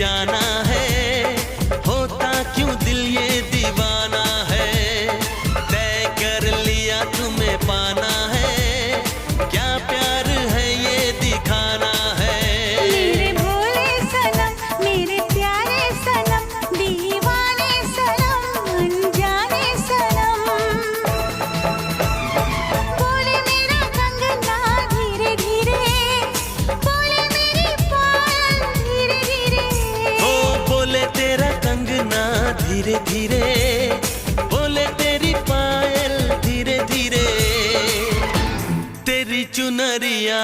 जाना है, होता क्यों दिल ये दीवाना है। तय कर लिया तुम्हें पाना है, क्या प्यार है ये दिखाना है। मेरे भोले सनम, मेरे प्यारे सनम, दीवाने सनम, अनजाने सनम। बोले मेरा कंगना धीरे धीरे, बोले मेरी पायल धीरे धीरे। ओ बोले तेरा कंगना धीरे धीरे, बोले तेरी पायल धीरे धीरे। तेरी चुनरिया